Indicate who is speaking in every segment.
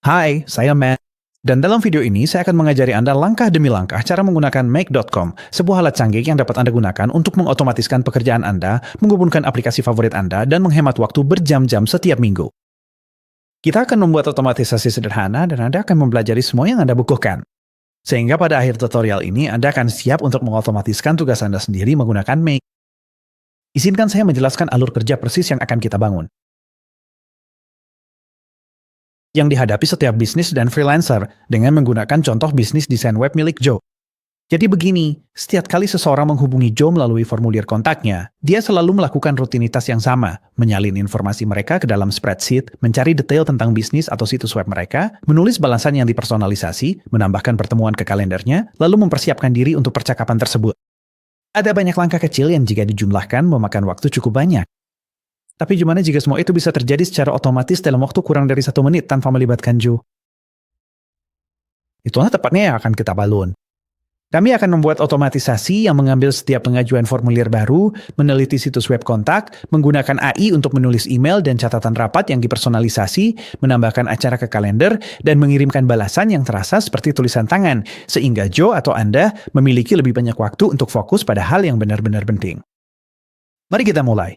Speaker 1: Hai, saya Matt. Dan dalam video ini saya akan mengajari Anda langkah demi langkah cara menggunakan Make.com, sebuah alat canggih yang dapat Anda gunakan untuk mengotomatiskan pekerjaan Anda, menghubungkan aplikasi favorit Anda, dan menghemat waktu berjam-jam setiap minggu. Kita akan membuat otomatisasi sederhana dan Anda akan mempelajari semua yang Anda butuhkan. Sehingga pada akhir tutorial ini Anda akan siap untuk mengotomatiskan tugas Anda sendiri menggunakan Make. Izinkan saya menjelaskan alur kerja persis yang akan kita bangun. Yang dihadapi setiap bisnis dan freelancer dengan menggunakan contoh bisnis desain web milik Joe. Jadi begini, setiap kali seseorang menghubungi Joe melalui formulir kontaknya, dia selalu melakukan rutinitas yang sama, menyalin informasi mereka ke dalam spreadsheet, mencari detail tentang bisnis atau situs web mereka, menulis balasan yang dipersonalisasi, menambahkan pertemuan ke kalendernya, lalu mempersiapkan diri untuk percakapan tersebut. Ada banyak langkah kecil yang jika dijumlahkan memakan waktu cukup banyak. Tapi gimana jika semua itu bisa terjadi secara otomatis dalam waktu kurang dari 1 menit tanpa melibatkan Joe? Itulah tepatnya yang akan kita bangun. Kami akan membuat otomatisasi yang mengambil setiap pengajuan formulir baru, meneliti situs web kontak, menggunakan AI untuk menulis email dan catatan rapat yang dipersonalisasi, menambahkan acara ke kalender, dan mengirimkan balasan yang terasa seperti tulisan tangan, sehingga Joe atau Anda memiliki lebih banyak waktu untuk fokus pada hal yang benar-benar penting. Mari kita mulai.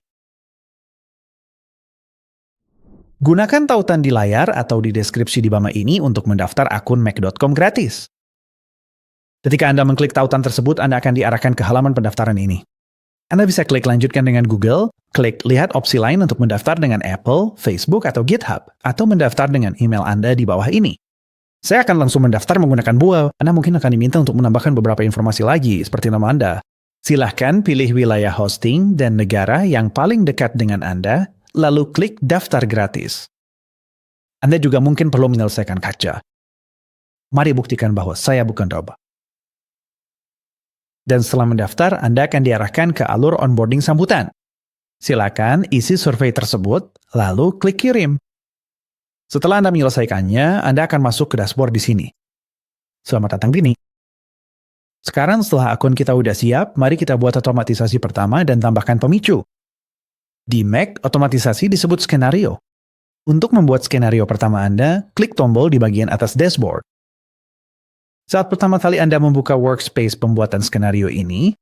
Speaker 1: Gunakan tautan di layar atau di deskripsi di bawah ini untuk mendaftar akun Make.com gratis. Ketika Anda mengklik tautan tersebut, Anda akan diarahkan ke halaman pendaftaran ini. Anda bisa klik lanjutkan dengan Google, klik lihat opsi lain untuk mendaftar dengan Apple, Facebook, atau GitHub, atau mendaftar dengan email Anda di bawah ini. Saya akan langsung mendaftar menggunakan Buah. Anda mungkin akan diminta untuk menambahkan beberapa informasi lagi, seperti nama Anda. Silahkan pilih wilayah hosting dan negara yang paling dekat dengan Anda, lalu klik daftar gratis. Anda juga mungkin perlu menyelesaikan kaca. Mari buktikan bahwa saya bukan robot. Dan setelah mendaftar, Anda akan diarahkan ke alur onboarding sambutan. Silakan isi survei tersebut, lalu klik kirim. Setelah Anda menyelesaikannya, Anda akan masuk ke dashboard di sini. Selamat datang di sini. Sekarang setelah akun kita udah siap, mari kita buat otomatisasi pertama dan tambahkan pemicu. Di Mac, otomatisasi disebut skenario. Untuk membuat skenario pertama Anda, klik tombol di bagian atas dashboard. Saat pertama kali Anda membuka workspace pembuatan skenario ini,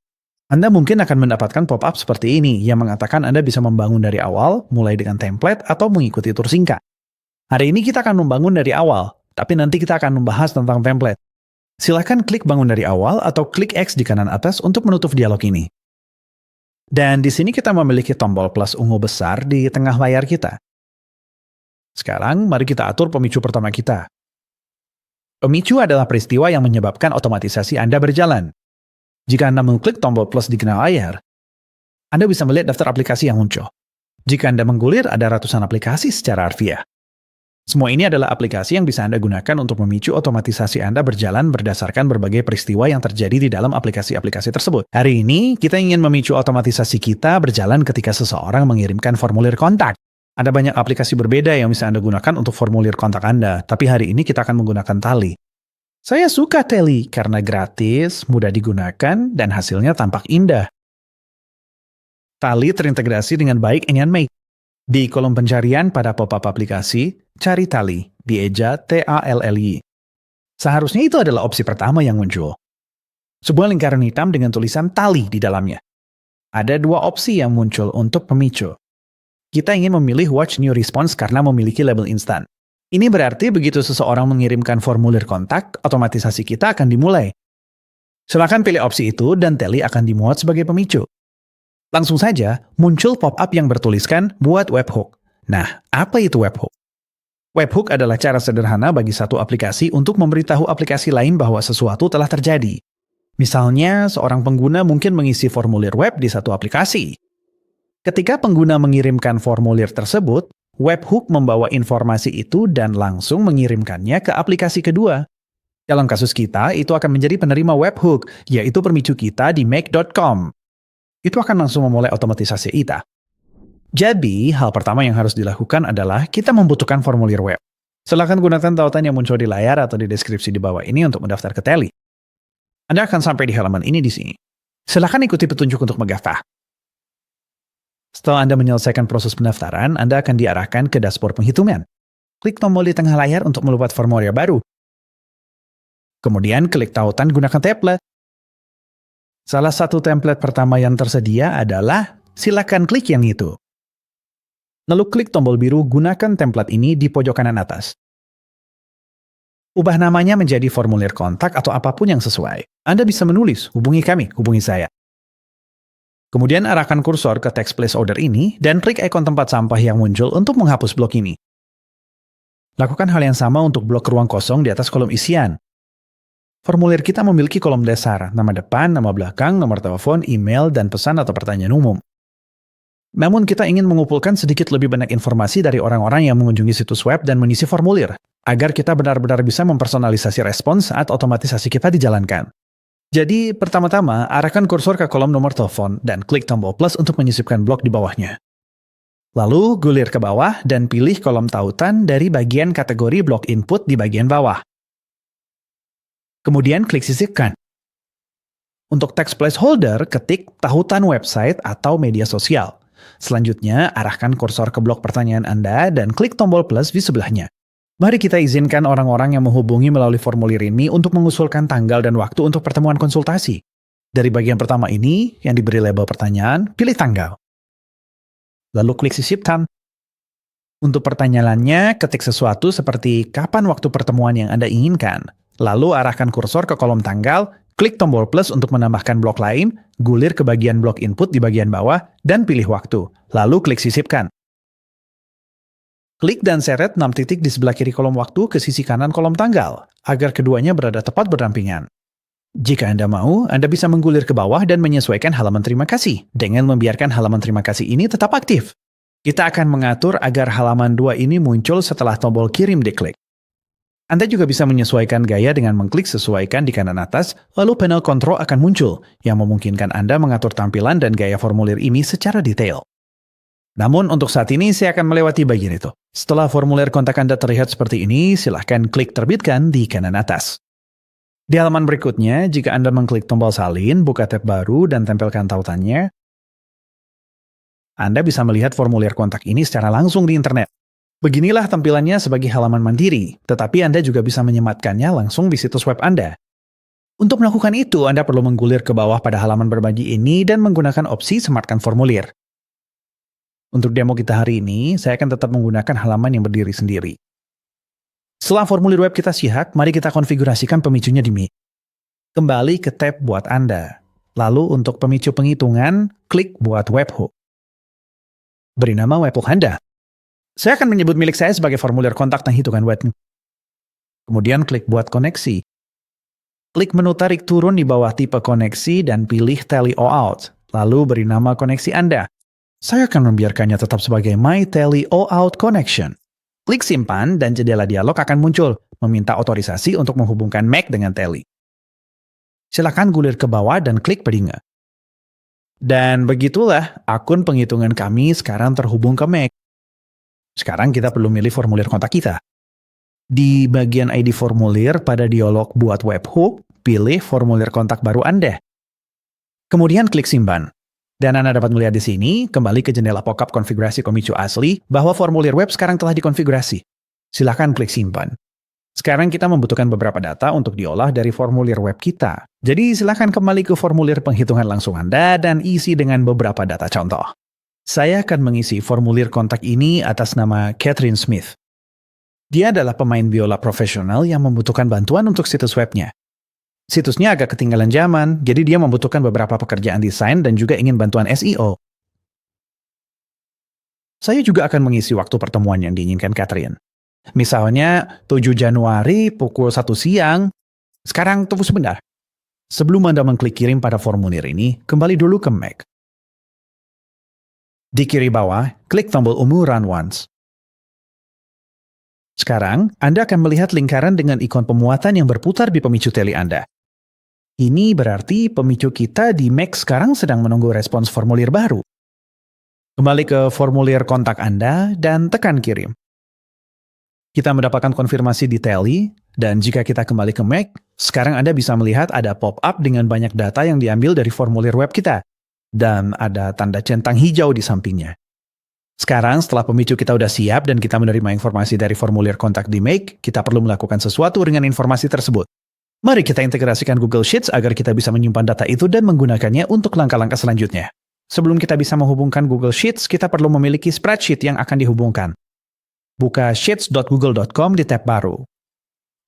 Speaker 1: Anda mungkin akan mendapatkan pop-up seperti ini yang mengatakan Anda bisa membangun dari awal, mulai dengan template atau mengikuti tur singkat. Hari ini kita akan membangun dari awal, tapi nanti kita akan membahas tentang template. Silakan klik bangun dari awal atau klik X di kanan atas untuk menutup dialog ini. Dan di sini kita memiliki tombol plus ungu besar di tengah layar kita. Sekarang, mari kita atur pemicu pertama kita. Pemicu adalah peristiwa yang menyebabkan otomatisasi Anda berjalan. Jika Anda mengklik tombol plus di tengah layar, Anda bisa melihat daftar aplikasi yang muncul. Jika Anda menggulir, ada ratusan aplikasi secara harfiah. Semua ini adalah aplikasi yang bisa Anda gunakan untuk memicu otomatisasi Anda berjalan berdasarkan berbagai peristiwa yang terjadi di dalam aplikasi-aplikasi tersebut. Hari ini, kita ingin memicu otomatisasi kita berjalan ketika seseorang mengirimkan formulir kontak. Ada banyak aplikasi berbeda yang bisa Anda gunakan untuk formulir kontak Anda, tapi hari ini kita akan menggunakan Tally. Saya suka Tally karena gratis, mudah digunakan, dan hasilnya tampak indah. Tally terintegrasi dengan baik dengan Make. Di kolom pencarian pada pop-up aplikasi, cari Tally, dieja T-A-L-L-Y. Seharusnya itu adalah opsi pertama yang muncul. Sebuah lingkaran hitam dengan tulisan Tally di dalamnya. Ada 2 opsi yang muncul untuk pemicu. Kita ingin memilih Watch New Response karena memiliki label instan. Ini berarti begitu seseorang mengirimkan formulir kontak, otomatisasi kita akan dimulai. Silakan pilih opsi itu dan Tally akan dimuat sebagai pemicu. Langsung saja, muncul pop-up yang bertuliskan buat webhook. Nah, apa itu webhook? Webhook adalah cara sederhana bagi satu aplikasi untuk memberitahu aplikasi lain bahwa sesuatu telah terjadi. Misalnya, seorang pengguna mungkin mengisi formulir web di satu aplikasi. Ketika pengguna mengirimkan formulir tersebut, webhook membawa informasi itu dan langsung mengirimkannya ke aplikasi kedua. Dalam kasus kita, itu akan menjadi penerima webhook, yaitu pemicu kita di Make.com. Itu akan langsung memulai otomatisasi kita. Jadi, hal pertama yang harus dilakukan adalah kita membutuhkan formulir web. Silakan gunakan tautan yang muncul di layar atau di deskripsi di bawah ini untuk mendaftar ke Tally. Anda akan sampai di halaman ini di sini. Silakan ikuti petunjuk untuk menggafah. Setelah Anda menyelesaikan proses pendaftaran, Anda akan diarahkan ke dashboard penghitungan. klik tombol di tengah layar untuk membuat formulir baru. Kemudian klik tautan gunakan template. Salah satu template pertama yang tersedia adalah silakan klik yang itu. Lalu klik tombol biru gunakan template ini di pojok kanan atas. Ubah namanya menjadi formulir kontak atau apapun yang sesuai. Anda bisa menulis, hubungi kami, hubungi saya. Kemudian arahkan kursor ke teks placeholder ini dan klik ikon tempat sampah yang muncul untuk menghapus blok ini. Lakukan hal yang sama untuk blok ruang kosong di atas kolom isian. Formulir kita memiliki kolom dasar, nama depan, nama belakang, nomor telepon, email, dan pesan atau pertanyaan umum. Namun kita ingin mengumpulkan sedikit lebih banyak informasi dari orang-orang yang mengunjungi situs web dan mengisi formulir, agar kita benar-benar bisa mempersonalisasi respons saat otomatisasi kita dijalankan. Jadi, pertama-tama, arahkan kursor ke kolom nomor telepon dan klik tombol plus untuk menyisipkan blok di bawahnya. Lalu, gulir ke bawah dan pilih kolom tautan dari bagian kategori blok input di bagian bawah. Kemudian klik sisipkan. Untuk teks placeholder, ketik tautan website atau media sosial. Selanjutnya, arahkan kursor ke blok pertanyaan Anda dan klik tombol plus di sebelahnya. Mari kita izinkan orang-orang yang menghubungi melalui formulir ini untuk mengusulkan tanggal dan waktu untuk pertemuan konsultasi. Dari bagian pertama ini, yang diberi label pertanyaan, pilih tanggal. Lalu klik sisipkan. Untuk pertanyaannya, ketik sesuatu seperti kapan waktu pertemuan yang Anda inginkan. Lalu arahkan kursor ke kolom tanggal, klik tombol plus untuk menambahkan blok lain, gulir ke bagian blok input di bagian bawah, dan pilih waktu. Lalu klik sisipkan. Klik dan seret 6 titik di sebelah kiri kolom waktu ke sisi kanan kolom tanggal, agar keduanya berada tepat berdampingan. Jika Anda mau, Anda bisa menggulir ke bawah dan menyesuaikan halaman terima kasih, dengan membiarkan halaman terima kasih ini tetap aktif. Kita akan mengatur agar halaman 2 ini muncul setelah tombol kirim diklik. Anda juga bisa menyesuaikan gaya dengan mengklik sesuaikan di kanan atas, lalu panel kontrol akan muncul, yang memungkinkan Anda mengatur tampilan dan gaya formulir ini secara detail. Namun untuk saat ini saya akan melewati bagian itu. Setelah formulir kontak Anda terlihat seperti ini, silahkan klik terbitkan di kanan atas. Di halaman berikutnya, jika Anda mengklik tombol salin, buka tab baru dan tempelkan tautannya, Anda bisa melihat formulir kontak ini secara langsung di internet. Beginilah tampilannya sebagai halaman mandiri, tetapi Anda juga bisa menyematkannya langsung di situs web Anda. Untuk melakukan itu, Anda perlu menggulir ke bawah pada halaman berbagi ini dan menggunakan opsi sematkan formulir. Untuk demo kita hari ini, saya akan tetap menggunakan halaman yang berdiri sendiri. Setelah formulir web kita siap, mari kita konfigurasikan pemicunya di Make. Kembali ke tab buat Anda. Lalu untuk pemicu penghitungan, klik buat webhook. Beri nama webhook Anda. Saya akan menyebut milik saya sebagai formulir kontak dan hitungan web. Kemudian klik buat koneksi. Klik menu tarik turun di bawah tipe koneksi dan pilih Tele OAuth. Lalu beri nama koneksi Anda. Saya akan membiarkannya tetap sebagai My Tele OAuth Connection. Klik simpan dan jendela dialog akan muncul, meminta otorisasi untuk menghubungkan Mac dengan Tele. Silakan gulir ke bawah dan klik Beringe. Dan begitulah akun penghitungan kami sekarang terhubung ke Mac. Sekarang kita perlu milih formulir kontak kita. Di bagian ID formulir pada dialog buat webhook, pilih formulir kontak baru Anda. Kemudian klik simpan. Dan Anda dapat melihat di sini, kembali ke jendela pop-up konfigurasi pemicu asli, bahwa formulir web sekarang telah dikonfigurasi. Silahkan klik simpan. Sekarang kita membutuhkan beberapa data untuk diolah dari formulir web kita. Jadi silahkan kembali ke formulir penghitungan langsung Anda dan isi dengan beberapa data contoh. Saya akan mengisi formulir kontak ini atas nama Catherine Smith. Dia adalah pemain biola profesional yang membutuhkan bantuan untuk situs webnya. Situsnya agak ketinggalan zaman, jadi dia membutuhkan beberapa pekerjaan desain dan juga ingin bantuan SEO. Saya juga akan mengisi waktu pertemuan yang diinginkan Catherine. Misalnya 7 Januari pukul 1 siang. Sekarang tunggu sebentar. Sebelum Anda mengklik kirim pada formulir ini, kembali dulu ke Mac. Di kiri bawah, klik tombol ungu Run Once. Sekarang, Anda akan melihat lingkaran dengan ikon pemuatan yang berputar di pemicu Tele Anda. Ini berarti pemicu kita di Mac sekarang sedang menunggu respons formulir baru. Kembali ke formulir kontak Anda dan tekan kirim. Kita mendapatkan konfirmasi di Tele, dan jika kita kembali ke Mac, sekarang Anda bisa melihat ada pop-up dengan banyak data yang diambil dari formulir web kita. Dan ada tanda centang hijau di sampingnya. Sekarang setelah pemicu kita udah siap dan kita menerima informasi dari formulir kontak di Make, kita perlu melakukan sesuatu dengan informasi tersebut. Mari kita integrasikan Google Sheets agar kita bisa menyimpan data itu dan menggunakannya untuk langkah-langkah selanjutnya. Sebelum kita bisa menghubungkan Google Sheets, kita perlu memiliki spreadsheet yang akan dihubungkan. Buka sheets.google.com di tab baru.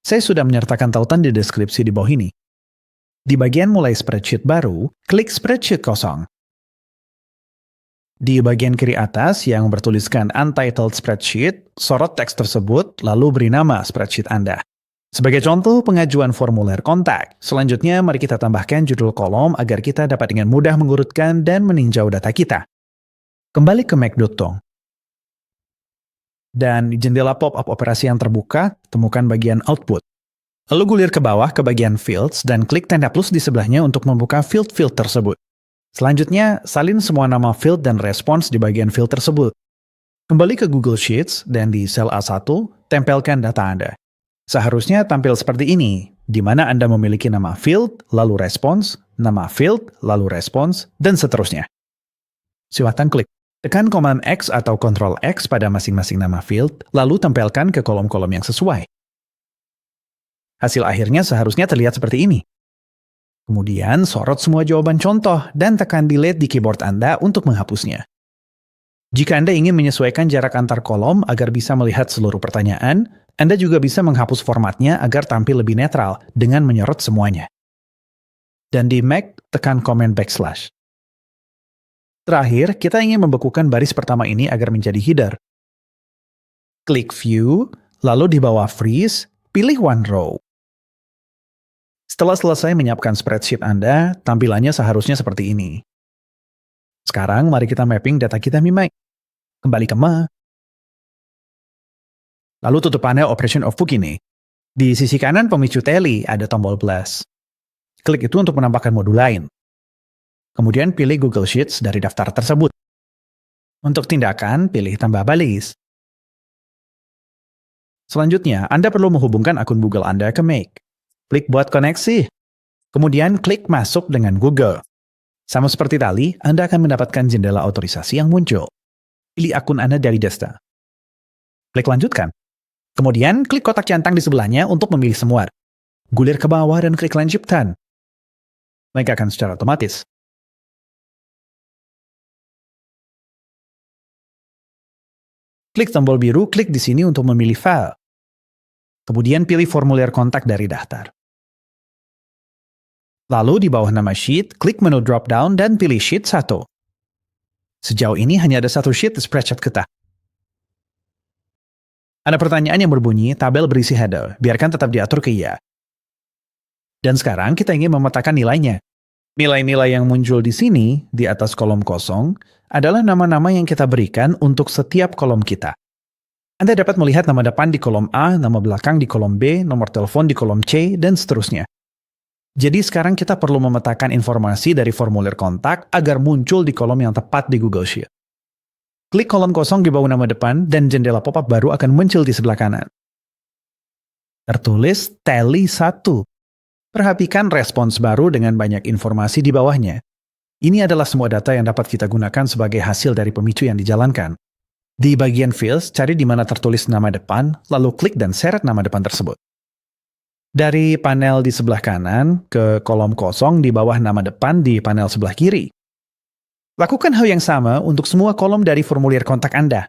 Speaker 1: Saya sudah menyertakan tautan di deskripsi di bawah ini. Di bagian mulai spreadsheet baru, klik spreadsheet kosong. Di bagian kiri atas yang bertuliskan Untitled Spreadsheet, sorot teks tersebut lalu beri nama spreadsheet Anda. Sebagai contoh pengajuan formulir kontak. Selanjutnya mari kita tambahkan judul kolom agar kita dapat dengan mudah mengurutkan dan meninjau data kita. Kembali ke Mac.com. Dan di jendela pop-up operasi yang terbuka, temukan bagian Output. Lalu gulir ke bawah ke bagian Fields dan klik tanda plus di sebelahnya untuk membuka field-field tersebut. Selanjutnya, salin semua nama field dan respons di bagian field tersebut. Kembali ke Google Sheets dan di sel A1, tempelkan data Anda. Seharusnya tampil seperti ini, di mana Anda memiliki nama field, lalu respons, nama field, lalu respons, dan seterusnya. Silakan klik. Tekan Command X atau Ctrl X pada masing-masing nama field, lalu tempelkan ke kolom-kolom yang sesuai. Hasil akhirnya seharusnya terlihat seperti ini. Kemudian, sorot semua jawaban contoh dan tekan Delete di keyboard Anda untuk menghapusnya. Jika Anda ingin menyesuaikan jarak antar kolom agar bisa melihat seluruh pertanyaan, Anda juga bisa menghapus formatnya agar tampil lebih netral dengan menyorot semuanya. Dan di Mac, tekan Command \\. Terakhir, kita ingin membekukan baris pertama ini agar menjadi header. Klik View, lalu di bawah Freeze, pilih One Row. Setelah selesai menyiapkan spreadsheet Anda, tampilannya seharusnya seperti ini. Sekarang mari kita mapping data kita di Mac. Kembali ke Ma. Lalu tutup panel Operation of Book ini. Di sisi kanan pemicu tally ada tombol plus. Klik itu untuk menambahkan modul lain. Kemudian pilih Google Sheets dari daftar tersebut. Untuk tindakan, pilih tambah balis. Selanjutnya, Anda perlu menghubungkan akun Google Anda ke Mac. Klik buat koneksi. Kemudian klik masuk dengan Google. Sama seperti tadi, Anda akan mendapatkan jendela otorisasi yang muncul. Pilih akun Anda dari Desta. Klik lanjutkan. Kemudian klik kotak centang di sebelahnya untuk memilih semua. Gulir ke bawah dan klik lanjutkan. Mereka akan secara otomatis. Klik tombol biru, klik di sini untuk memilih file. Kemudian pilih formulir kontak dari daftar. Lalu di bawah nama sheet, klik menu drop-down dan pilih sheet 1. Sejauh ini hanya ada satu sheet di spreadsheet kita. Ada pertanyaan yang berbunyi, tabel berisi header, biarkan tetap diatur ke iya. Dan sekarang kita ingin memetakan nilainya. Nilai-nilai yang muncul di sini, di atas kolom kosong, adalah nama-nama yang kita berikan untuk setiap kolom kita. Anda dapat melihat nama depan di kolom A, nama belakang di kolom B, nomor telepon di kolom C, dan seterusnya. Jadi sekarang kita perlu memetakan informasi dari formulir kontak agar muncul di kolom yang tepat di Google Sheet. Klik kolom kosong di bawah nama depan dan jendela pop-up baru akan muncul di sebelah kanan. Tertulis Tally 1. Perhatikan respons baru dengan banyak informasi di bawahnya. Ini adalah semua data yang dapat kita gunakan sebagai hasil dari pemicu yang dijalankan. Di bagian Fields, cari di mana tertulis nama depan, lalu klik dan seret nama depan tersebut. Dari panel di sebelah kanan ke kolom kosong di bawah nama depan di panel sebelah kiri. Lakukan hal yang sama untuk semua kolom dari formulir kontak Anda.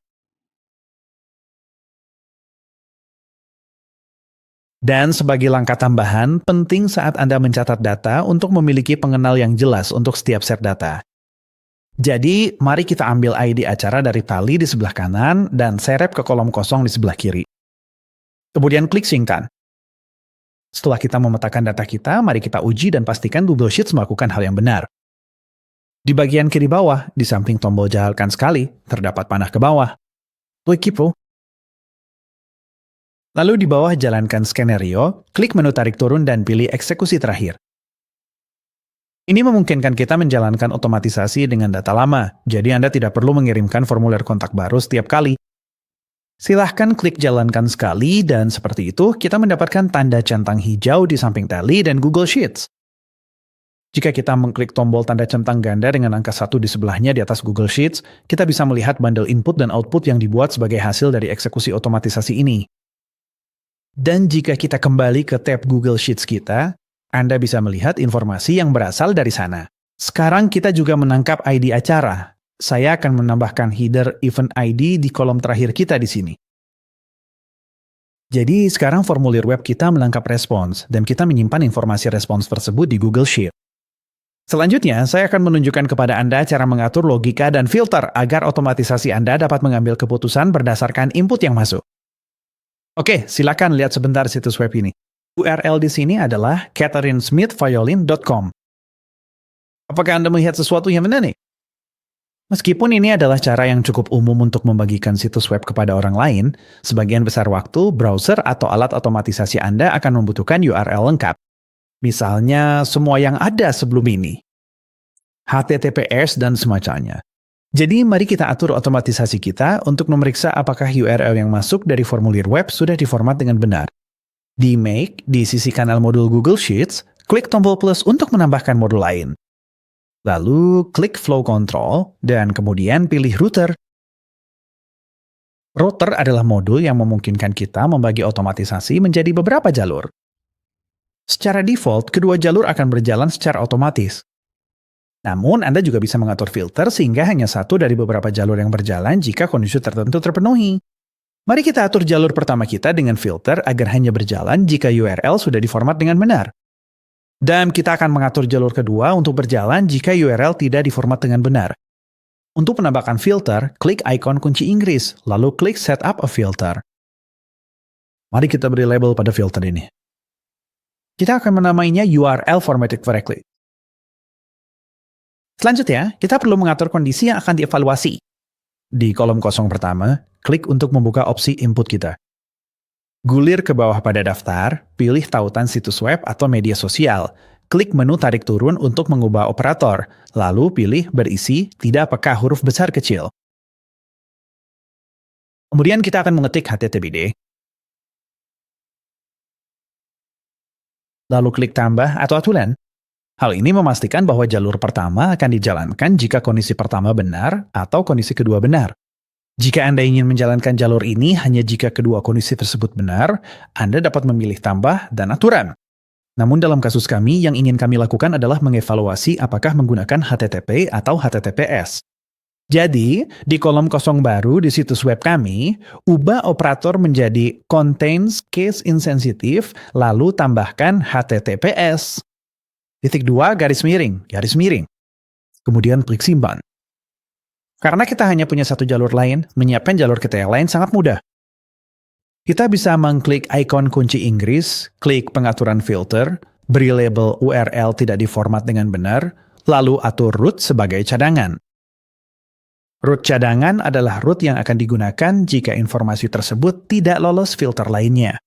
Speaker 1: Dan sebagai langkah tambahan, penting saat Anda mencatat data untuk memiliki pengenal yang jelas untuk setiap set data. Jadi, mari kita ambil ID acara dari tali di sebelah kanan dan seret ke kolom kosong di sebelah kiri. Kemudian klik simpan. Setelah kita memetakan data kita, mari kita uji dan pastikan Google Sheets melakukan hal yang benar. Di bagian kiri bawah, di samping tombol jalankan sekali, terdapat panah ke bawah. Klik Keep. Lalu di bawah jalankan skenario, klik menu tarik turun dan pilih eksekusi terakhir. Ini memungkinkan kita menjalankan otomatisasi dengan data lama, jadi Anda tidak perlu mengirimkan formulir kontak baru setiap kali. Silahkan klik jalankan sekali dan seperti itu kita mendapatkan tanda centang hijau di samping tally dan Google Sheets. Jika kita mengklik tombol tanda centang ganda dengan angka 1 di sebelahnya di atas Google Sheets, kita bisa melihat bundle input dan output yang dibuat sebagai hasil dari eksekusi otomatisasi ini. Dan jika kita kembali ke tab Google Sheets kita, Anda bisa melihat informasi yang berasal dari sana. Sekarang kita juga menangkap ID acara. Saya akan menambahkan header event ID di kolom terakhir kita di sini. Jadi sekarang formulir web kita menangkap respons, dan kita menyimpan informasi respons tersebut di Google Sheet. Selanjutnya, saya akan menunjukkan kepada Anda cara mengatur logika dan filter agar otomatisasi Anda dapat mengambil keputusan berdasarkan input yang masuk. Oke, silakan lihat sebentar situs web ini. URL di sini adalah catherinesmithviolin.com. Apakah Anda melihat sesuatu yang menarik? Meskipun ini adalah cara yang cukup umum untuk membagikan situs web kepada orang lain, sebagian besar waktu, browser atau alat otomatisasi Anda akan membutuhkan URL lengkap. Misalnya, semua yang ada sebelum ini. HTTPS dan semacamnya. Jadi, mari kita atur otomatisasi kita untuk memeriksa apakah URL yang masuk dari formulir web sudah diformat dengan benar. Di Make, di sisi kanan modul Google Sheets, klik tombol plus untuk menambahkan modul lain. Lalu, klik Flow Control, dan kemudian pilih Router. Router adalah modul yang memungkinkan kita membagi otomatisasi menjadi beberapa jalur. Secara default, kedua jalur akan berjalan secara otomatis. Namun, Anda juga bisa mengatur filter sehingga hanya satu dari beberapa jalur yang berjalan jika kondisi tertentu terpenuhi. Mari kita atur jalur pertama kita dengan filter agar hanya berjalan jika URL sudah diformat dengan benar. Dan kita akan mengatur jalur kedua untuk berjalan jika URL tidak diformat dengan benar. Untuk menambahkan filter, klik ikon kunci Inggris, lalu klik Setup a Filter. Mari kita beri label pada filter ini. Kita akan menamainya URL Formatted Correctly. Selanjutnya, kita perlu mengatur kondisi yang akan dievaluasi. Di kolom kosong pertama, klik untuk membuka opsi input kita. Gulir ke bawah pada daftar, pilih tautan situs web atau media sosial. Klik menu tarik turun untuk mengubah operator, lalu pilih berisi tidak apakah huruf besar kecil. Kemudian kita akan mengetik HTTPD. Lalu klik tambah atau aturan. Hal ini memastikan bahwa jalur pertama akan dijalankan jika kondisi pertama benar atau kondisi kedua benar. Jika Anda ingin menjalankan jalur ini hanya jika kedua kondisi tersebut benar, Anda dapat memilih tambah dan aturan. Namun dalam kasus kami, yang ingin kami lakukan adalah mengevaluasi apakah menggunakan HTTP atau HTTPS. Jadi, di kolom kosong baru di situs web kami, ubah operator menjadi contains case insensitive, lalu tambahkan HTTPS. Titik 2 garis miring. Kemudian klik simpan. Karena kita hanya punya satu jalur lain, menyiapkan jalur kita yang lain sangat mudah. Kita bisa mengklik ikon kunci Inggris, klik pengaturan filter, beri label URL tidak diformat dengan benar, lalu atur root sebagai cadangan. Root cadangan adalah root yang akan digunakan jika informasi tersebut tidak lolos filter lainnya.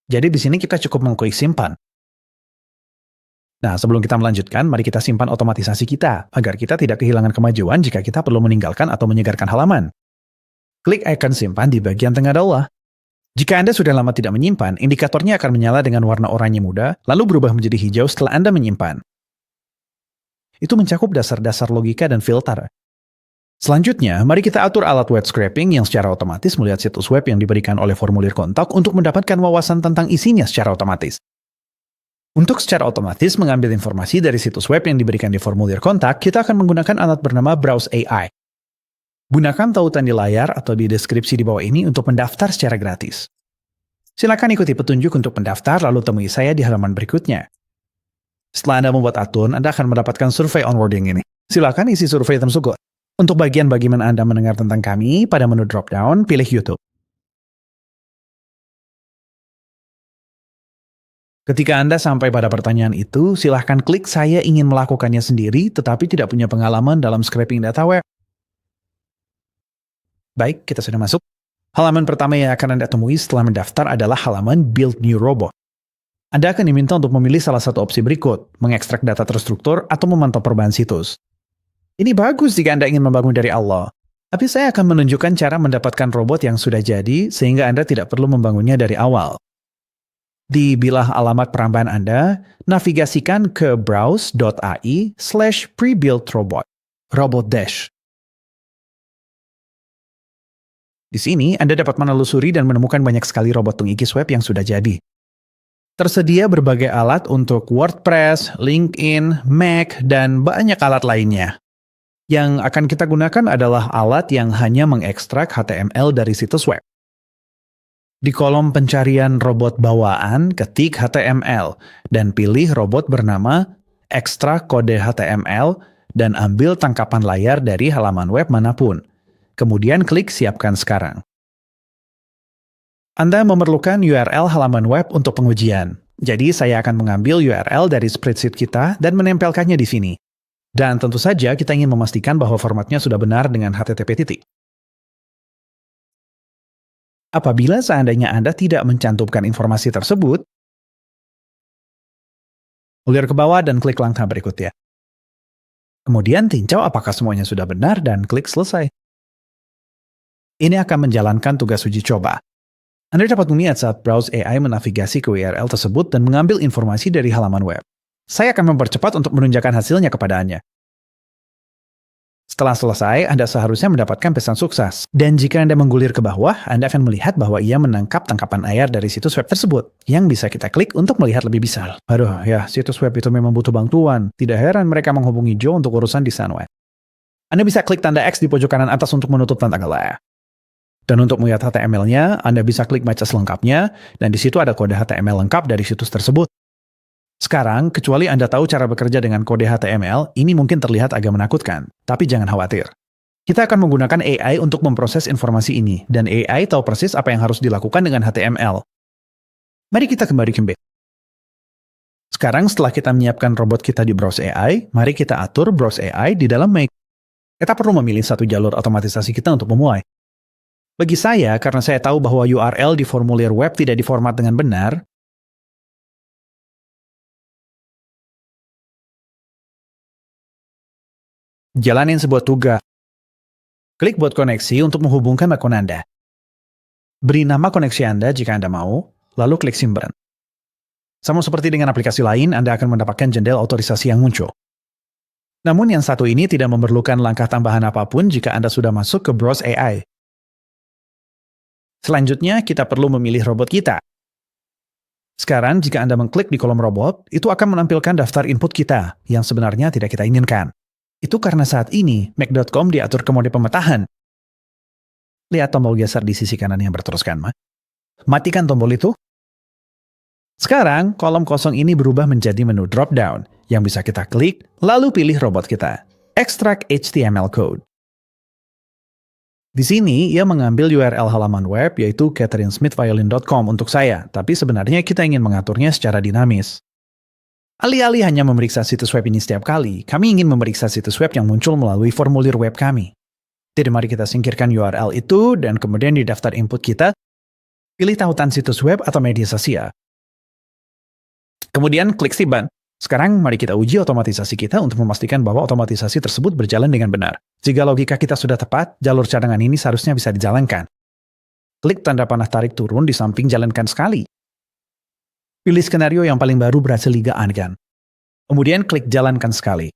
Speaker 1: Jadi di sini kita cukup mengklik simpan. Nah, sebelum kita melanjutkan, mari kita simpan otomatisasi kita, agar kita tidak kehilangan kemajuan jika kita perlu meninggalkan atau menyegarkan halaman. Klik ikon simpan di bagian tengah bawah. Jika Anda sudah lama tidak menyimpan, indikatornya akan menyala dengan warna oranye muda, lalu berubah menjadi hijau setelah Anda menyimpan. Itu mencakup dasar-dasar logika dan filter. Selanjutnya, mari kita atur alat web scraping yang secara otomatis melihat situs web yang diberikan oleh formulir kontak untuk mendapatkan wawasan tentang isinya secara otomatis. Untuk secara otomatis mengambil informasi dari situs web yang diberikan di formulir kontak, kita akan menggunakan alat bernama Browse AI. Gunakan tautan di layar atau di deskripsi di bawah ini untuk mendaftar secara gratis. Silakan ikuti petunjuk untuk mendaftar lalu temui saya di halaman berikutnya. Setelah Anda membuat akun, Anda akan mendapatkan survei onboarding ini. Silakan isi survei tersebut. Untuk bagian bagaimana Anda mendengar tentang kami, pada menu drop-down, pilih YouTube. Ketika Anda sampai pada pertanyaan itu, silahkan klik saya ingin melakukannya sendiri tetapi tidak punya pengalaman dalam scraping data web. Baik, kita sudah masuk. Halaman pertama yang akan Anda temui setelah mendaftar adalah halaman Build New Robot. Anda akan diminta untuk memilih salah satu opsi berikut, mengekstrak data terstruktur atau memantau perubahan situs. Ini bagus jika Anda ingin membangun dari awal. Tapi saya akan menunjukkan cara mendapatkan robot yang sudah jadi sehingga Anda tidak perlu membangunnya dari awal. Di bilah alamat perambahan Anda, navigasikan ke browse.ai/prebuilt-robot, robot dash. Di sini, Anda dapat menelusuri dan menemukan banyak sekali robot pengikis web yang sudah jadi. Tersedia berbagai alat untuk WordPress, LinkedIn, Mac, dan banyak alat lainnya. Yang akan kita gunakan adalah alat yang hanya mengekstrak HTML dari situs web. Di kolom pencarian robot bawaan, ketik HTML, dan pilih robot bernama ekstrak kode HTML, dan ambil tangkapan layar dari halaman web manapun. Kemudian klik siapkan sekarang. Anda memerlukan URL halaman web untuk pengujian. Jadi saya akan mengambil URL dari spreadsheet kita dan menempelkannya di sini. Dan tentu saja kita ingin memastikan bahwa formatnya sudah benar dengan HTTP. Apabila seandainya Anda tidak mencantumkan informasi tersebut, ulir ke bawah dan klik langkah berikutnya. Kemudian tinjau apakah semuanya sudah benar dan klik selesai. Ini akan menjalankan tugas uji coba. Anda dapat melihat saat Browse AI menavigasi ke URL tersebut dan mengambil informasi dari halaman web. Saya akan mempercepat untuk menunjukkan hasilnya kepada Anda. Setelah selesai, Anda seharusnya mendapatkan pesan sukses. Dan jika Anda menggulir ke bawah, Anda akan melihat bahwa ia menangkap tangkapan layar dari situs web tersebut, yang bisa kita klik untuk melihat lebih besar. Aduh, ya, situs web itu memang butuh bantuan. Tidak heran mereka menghubungi Joe untuk urusan desain web. Anda bisa klik tanda X di pojok kanan atas untuk menutup tanggal. Dan untuk melihat HTML-nya, Anda bisa klik baca selengkapnya, dan di situ ada kode HTML lengkap dari situs tersebut. Sekarang, kecuali Anda tahu cara bekerja dengan kode HTML, ini mungkin terlihat agak menakutkan, tapi jangan khawatir. Kita akan menggunakan AI untuk memproses informasi ini, dan AI tahu persis apa yang harus dilakukan dengan HTML. Mari kita kembali ke B. Sekarang setelah kita menyiapkan robot kita di Browse AI, mari kita atur Browse AI di dalam Make. Kita perlu memilih satu jalur otomatisasi kita untuk memulai. Bagi saya, karena saya tahu bahwa URL di formulir web tidak diformat dengan benar, jalanin sebuah tugas. Klik buat koneksi untuk menghubungkan akun Anda. Beri nama koneksi Anda jika Anda mau, lalu klik simpan. Sama seperti dengan aplikasi lain, Anda akan mendapatkan jendela otorisasi yang muncul. Namun yang satu ini tidak memerlukan langkah tambahan apapun jika Anda sudah masuk ke Browse AI. Selanjutnya, kita perlu memilih robot kita. Sekarang, jika Anda mengklik di kolom robot, itu akan menampilkan daftar input kita, yang sebenarnya tidak kita inginkan. Itu karena saat ini, Mac.com diatur ke mode pemetahan. Lihat tombol geser di sisi kanan yang berteruskan, matikan tombol itu. Sekarang, kolom kosong ini berubah menjadi menu drop-down, yang bisa kita klik, lalu pilih robot kita. Extract HTML code. Di sini, ia mengambil URL halaman web, yaitu catherinesmithviolin.com untuk saya, tapi sebenarnya kita ingin mengaturnya secara dinamis. Alih-alih hanya memeriksa situs web ini setiap kali, kami ingin memeriksa situs web yang muncul melalui formulir web kami. Jadi mari kita singkirkan URL itu, dan kemudian di daftar input kita, pilih tautan situs web atau media sosial. Kemudian klik simpan. Sekarang mari kita uji otomatisasi kita untuk memastikan bahwa otomatisasi tersebut berjalan dengan benar. Jika logika kita sudah tepat, jalur cadangan ini seharusnya bisa dijalankan. Klik tanda panah tarik turun di samping jalankan sekali. Pilih skenario yang paling baru berhasil digaankan. Kemudian klik jalankan sekali.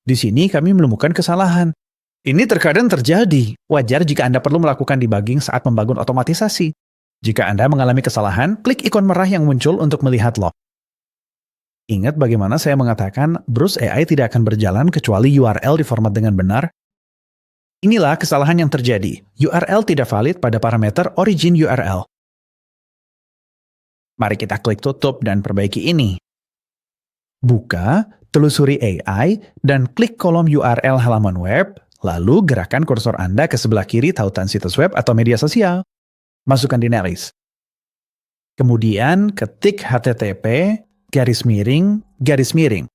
Speaker 1: Di sini kami menemukan kesalahan. Ini terkadang terjadi. Wajar jika Anda perlu melakukan debugging saat membangun otomatisasi. Jika Anda mengalami kesalahan, klik ikon merah yang muncul untuk melihat log. Ingat bagaimana saya mengatakan Browse AI tidak akan berjalan kecuali URL diformat dengan benar? Inilah kesalahan yang terjadi. URL tidak valid pada parameter origin URL. Mari kita klik tutup dan perbaiki ini. Buka, telusuri AI, dan klik kolom URL halaman web, lalu gerakkan kursor Anda ke sebelah kiri tautan situs web atau media sosial. Masukkan di Neris. Kemudian ketik HTTP garis miring.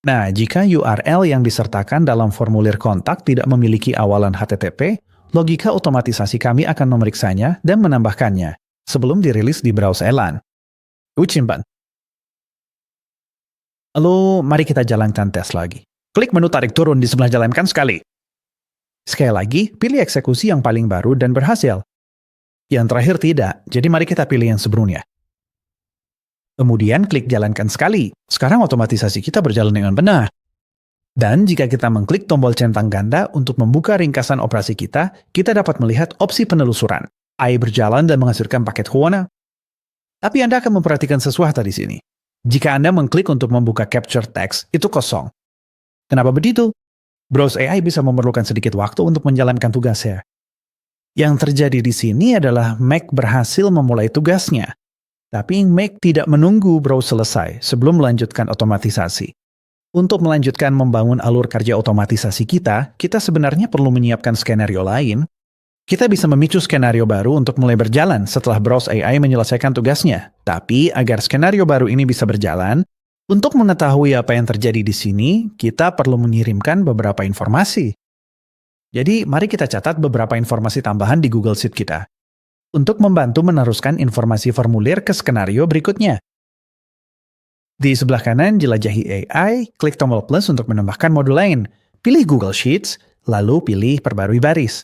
Speaker 1: Nah, jika URL yang disertakan dalam formulir kontak tidak memiliki awalan HTTP, logika otomatisasi kami akan memeriksanya dan menambahkannya sebelum dirilis di Browse AI. Simpan. Lalu, mari kita jalankan tes lagi. Klik menu tarik turun di sebelah jalankan sekali. Sekali lagi, pilih eksekusi yang paling baru dan berhasil. Yang terakhir tidak, jadi mari kita pilih yang sebelumnya. Kemudian klik jalankan sekali. Sekarang otomatisasi kita berjalan dengan benar. Dan jika kita mengklik tombol centang ganda untuk membuka ringkasan operasi kita dapat melihat opsi penelusuran. AI berjalan dan menghasilkan paket Huona. Tapi Anda akan memperhatikan sesuatu di sini. Jika Anda mengklik untuk membuka capture text, itu kosong. Kenapa begitu? Browse AI bisa memerlukan sedikit waktu untuk menjalankan tugasnya. Yang terjadi di sini adalah Mac berhasil memulai tugasnya. Tapi Mac tidak menunggu browse selesai sebelum melanjutkan otomatisasi. Untuk melanjutkan membangun alur kerja otomatisasi kita sebenarnya perlu menyiapkan skenario lain. Kita bisa memicu skenario baru untuk mulai berjalan setelah Browse AI menyelesaikan tugasnya. Tapi agar skenario baru ini bisa berjalan, untuk mengetahui apa yang terjadi di sini, kita perlu mengirimkan beberapa informasi. Jadi, mari kita catat beberapa informasi tambahan di Google Sheet kita untuk membantu meneruskan informasi formulir ke skenario berikutnya. Di sebelah kanan, jelajahi AI, klik tombol plus untuk menambahkan modul lain. Pilih Google Sheets, lalu pilih perbarui baris.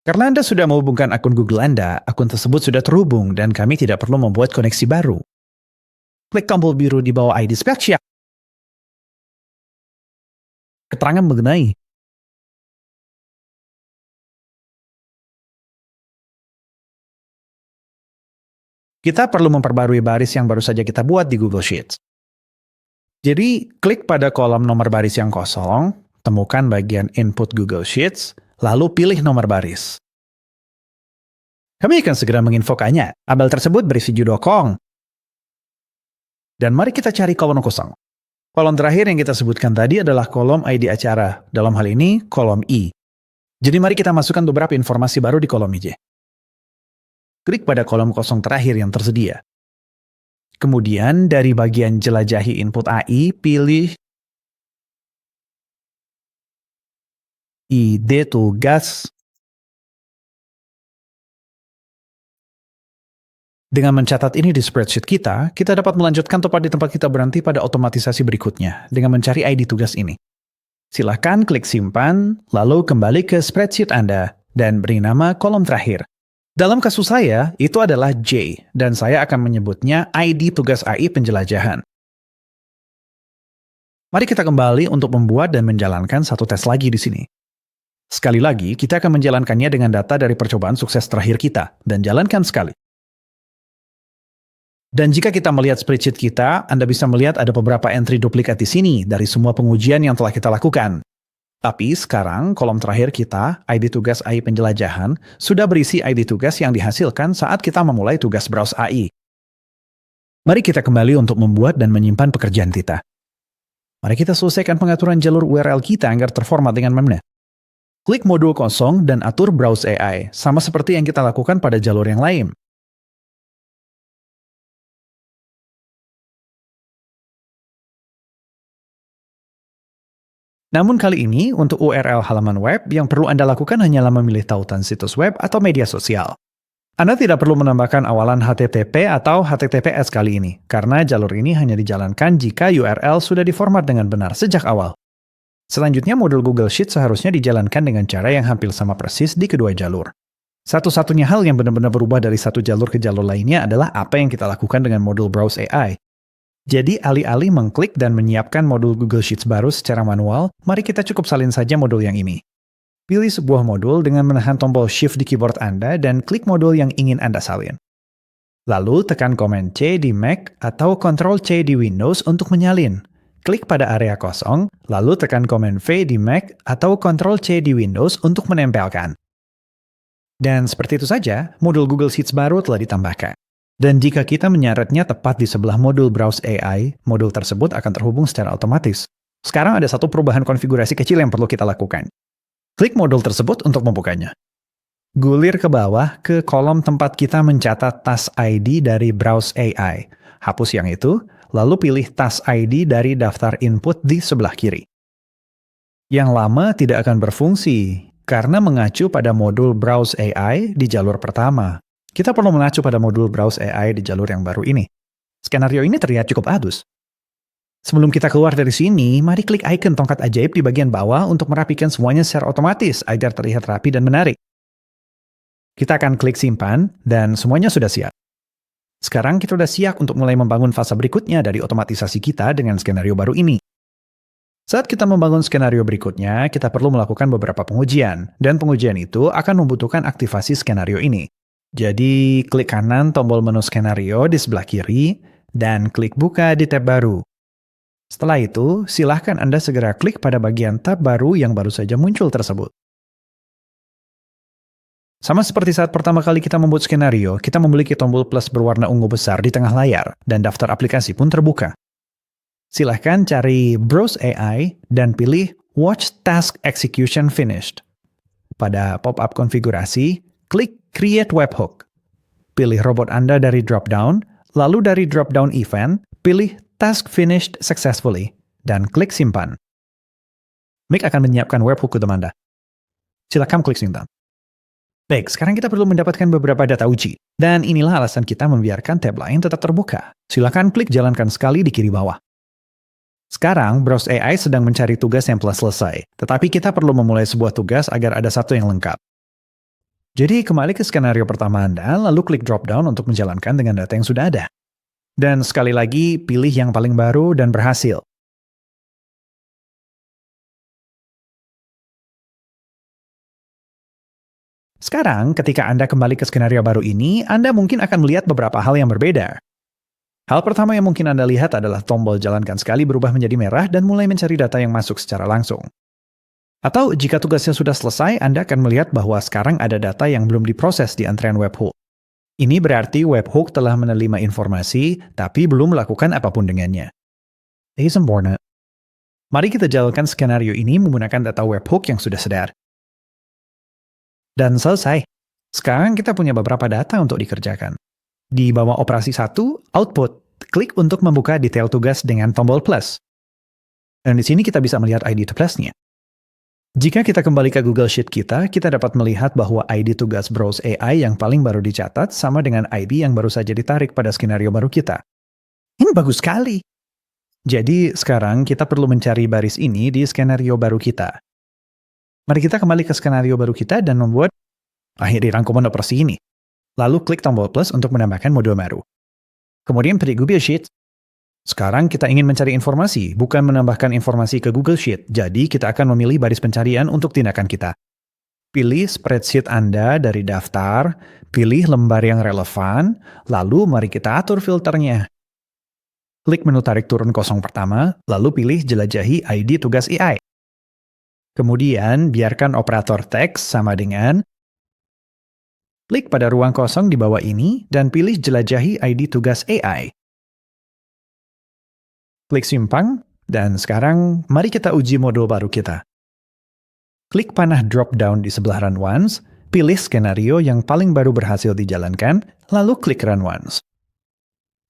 Speaker 1: Karena Anda sudah menghubungkan akun Google Anda, akun tersebut sudah terhubung dan kami tidak perlu membuat koneksi baru. Klik tombol biru di bawah ID Spellcheck. Keterangan mengenai kita perlu memperbarui baris yang baru saja kita buat di Google Sheets. Jadi, klik pada kolom nomor baris yang kosong, temukan bagian Input Google Sheets, lalu pilih nomor baris. Kami akan segera menginfokannya. Tabel tersebut berisi judul Kong. Dan mari kita cari kolom kosong. Kolom terakhir yang kita sebutkan tadi adalah kolom ID acara. Dalam hal ini, kolom I. Jadi mari kita masukkan beberapa informasi baru di kolom I. Klik pada kolom kosong terakhir yang tersedia. Kemudian dari bagian jelajahi input AI, pilih ID tugas. Dengan mencatat ini di spreadsheet kita dapat melanjutkan tepat di tempat kita berhenti pada otomatisasi berikutnya dengan mencari ID tugas ini. Silakan klik simpan, lalu kembali ke spreadsheet Anda dan beri nama kolom terakhir. Dalam kasus saya, itu adalah J, dan saya akan menyebutnya ID tugas AI penjelajahan. Mari kita kembali untuk membuat dan menjalankan satu tes lagi di sini. Sekali lagi, kita akan menjalankannya dengan data dari percobaan sukses terakhir kita, dan jalankan sekali. Dan jika kita melihat spreadsheet kita, Anda bisa melihat ada beberapa entry duplikat di sini dari semua pengujian yang telah kita lakukan. Tapi sekarang, kolom terakhir kita, ID tugas AI penjelajahan, sudah berisi ID tugas yang dihasilkan saat kita memulai tugas Browse AI. Mari kita kembali untuk membuat dan menyimpan pekerjaan kita. Mari kita selesaikan pengaturan jalur URL kita agar terformat dengan benar. Klik modul kosong dan atur Browse AI, sama seperti yang kita lakukan pada jalur yang lain. Namun kali ini, untuk URL halaman web, yang perlu Anda lakukan hanyalah memilih tautan situs web atau media sosial. Anda tidak perlu menambahkan awalan HTTP atau HTTPS kali ini, karena jalur ini hanya dijalankan jika URL sudah diformat dengan benar sejak awal. Selanjutnya, modul Google Sheets seharusnya dijalankan dengan cara yang hampir sama persis di kedua jalur. Satu-satunya hal yang benar-benar berubah dari satu jalur ke jalur lainnya adalah apa yang kita lakukan dengan modul Browse AI. Jadi, alih-alih mengklik dan menyiapkan modul Google Sheets baru secara manual, mari kita cukup salin saja modul yang ini. Pilih sebuah modul dengan menahan tombol Shift di keyboard Anda dan klik modul yang ingin Anda salin. Lalu, tekan Command C di Mac atau Ctrl C di Windows untuk menyalin. Klik pada area kosong, lalu tekan Command V di Mac atau Ctrl C di Windows untuk menempelkan. Dan seperti itu saja, modul Google Sheets baru telah ditambahkan. Dan jika kita menyaretnya tepat di sebelah modul Browse AI, modul tersebut akan terhubung secara otomatis. Sekarang ada satu perubahan konfigurasi kecil yang perlu kita lakukan. Klik modul tersebut untuk membukanya. Gulir ke bawah ke kolom tempat kita mencatat task ID dari Browse AI. Hapus yang itu, lalu pilih task ID dari daftar input di sebelah kiri. Yang lama tidak akan berfungsi, karena mengacu pada modul Browse AI di jalur pertama. Kita perlu mengacu pada modul Browse AI di jalur yang baru ini. Skenario ini terlihat cukup halus. Sebelum kita keluar dari sini, mari klik icon tongkat ajaib di bagian bawah untuk merapikan semuanya secara otomatis agar terlihat rapi dan menarik. Kita akan klik simpan, dan semuanya sudah siap. Sekarang kita udah siap untuk mulai membangun fase berikutnya dari otomatisasi kita dengan skenario baru ini. Saat kita membangun skenario berikutnya, kita perlu melakukan beberapa pengujian, dan pengujian itu akan membutuhkan aktivasi skenario ini. Jadi, klik kanan tombol menu skenario di sebelah kiri, dan klik buka di tab baru. Setelah itu, silahkan Anda segera klik pada bagian tab baru yang baru saja muncul tersebut. Sama seperti saat pertama kali kita membuat skenario, kita memiliki tombol plus berwarna ungu besar di tengah layar, dan daftar aplikasi pun terbuka. Silahkan cari Browse AI dan pilih Watch Task Execution Finished. Pada pop-up konfigurasi, klik Create Webhook. Pilih robot Anda dari drop-down, lalu dari drop-down event, pilih Task Finished Successfully, dan klik Simpan. Mick akan menyiapkan webhook untuk Anda. Silakan klik Simpan. Baik, sekarang kita perlu mendapatkan beberapa data uji. Dan inilah alasan kita membiarkan tab lain tetap terbuka. Silakan klik jalankan sekali di kiri bawah. Sekarang, Browse AI sedang mencari tugas yang telah selesai, tetapi kita perlu memulai sebuah tugas agar ada satu yang lengkap. Jadi, kembali ke skenario pertama Anda, lalu klik drop-down untuk menjalankan dengan data yang sudah ada. Dan sekali lagi, pilih yang paling baru dan berhasil. Sekarang, ketika Anda kembali ke skenario baru ini, Anda mungkin akan melihat beberapa hal yang berbeda. Hal pertama yang mungkin Anda lihat adalah tombol jalankan sekali berubah menjadi merah dan mulai mencari data yang masuk secara langsung. Atau jika tugasnya sudah selesai, Anda akan melihat bahwa sekarang ada data yang belum diproses di antrean webhook. Ini berarti webhook telah menerima informasi, tapi belum melakukan apapun dengannya. Ini sempurna. Mari kita jalankan skenario ini menggunakan data webhook yang sudah sedar. Dan selesai. Sekarang kita punya beberapa data untuk dikerjakan. Di bawah operasi 1, output, klik untuk membuka detail tugas dengan tombol plus. Dan di sini kita bisa melihat ID tugasnya. Jika kita kembali ke Google Sheet kita dapat melihat bahwa ID tugas Browse AI yang paling baru dicatat sama dengan ID yang baru saja ditarik pada skenario baru kita. Ini bagus sekali. Jadi, sekarang kita perlu mencari baris ini di skenario baru kita. Mari kita kembali ke skenario baru kita dan membuat akhiri rangkuman operasi ini. Lalu klik tombol plus untuk menambahkan modul baru. Kemudian pilih Google Sheet. Sekarang kita ingin mencari informasi, bukan menambahkan informasi ke Google Sheet. Jadi kita akan memilih baris pencarian untuk tindakan kita. Pilih spreadsheet Anda dari daftar, pilih lembar yang relevan, lalu mari kita atur filternya. Klik menu tarik turun kosong pertama, lalu pilih jelajahi ID tugas AI. Kemudian biarkan operator teks sama dengan klik pada ruang kosong di bawah ini dan pilih jelajahi ID tugas AI. Klik simpan, dan sekarang mari kita uji modul baru kita. Klik panah drop-down di sebelah Run Once, pilih skenario yang paling baru berhasil dijalankan, lalu klik Run Once.